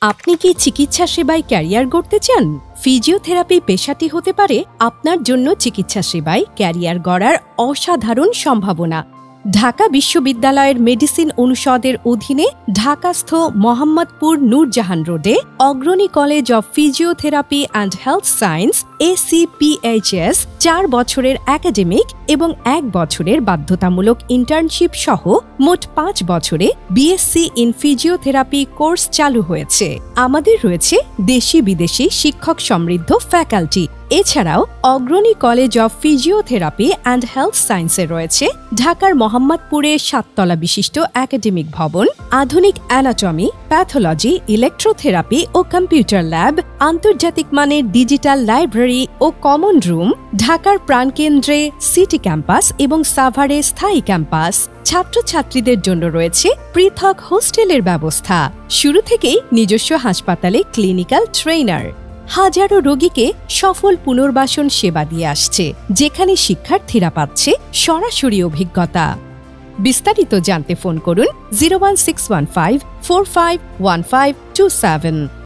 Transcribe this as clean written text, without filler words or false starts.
আপনি কি চিকিৎসা সেবায় ক্যারিয়ার গড়তে চান? ফিজিওথেরাপি পেশাটি হতে পারে আপনার জন্য চিকিৎসা সেবায় ক্যারিয়ার গড়ার অসাধারণ সম্ভাবনা। ঢাকা বিশ্ববিদ্যালয়ের মেডিসিন অনুষদের অধীনে ঢাকাস্থ মোহাম্মদপুর নূরজাহান রোডে অগ্রণী college of physiotherapy and health science ACPHS 4 বছরের একাডেমিক এবং 1 বছরের বাধ্যতামূলক ইন্টার্নশিপ সহ মোট 5 বছরে BSc ইন ফিজিওথেরাপি কোর্স চালু হয়েছে। আমাদের রয়েছে দেশি বিদেশি শিক্ষক সমৃদ্ধ ফ্যাকাল্টি। এছাড়াও অগ্রণী college of physiotherapy and health সায়েন্সে রয়েছে ঢাকার মোহাম্মদপুরে 7 তলা বিশিষ্ট একাডেমিক ভবন, আধুনিক অ্যানাটমি, প্যাথোলজি, ইলেকট্রোথেরাপি ও কম্পিউটার ল্যাব, আন্তর্জাতিক মানের ডিজিটাল লাইব্রেরি ও কমন রুম, ঢাকার প্রাণকেন্দ্রে সিটি ক্যাম্পাস এবং সাভারে স্থায়ী ক্যাম্পাস। ছাত্রছাত্রীদের জন্য রয়েছে পৃথক হোস্টেলের ব্যবস্থা। শুরু থেকেই নিজস্ব হাসপাতালে ক্লিনিক্যাল ট্রেনার। হাজারো রোগীকে সফল পুনর্বাসন সেবা দিয়ে আসছে, যেখানে শিক্ষার্থীরা পাচ্ছে সরাসরি অভিজ্ঞতা। বিস্তারিত জানতে ফোন করুন 01615 451527।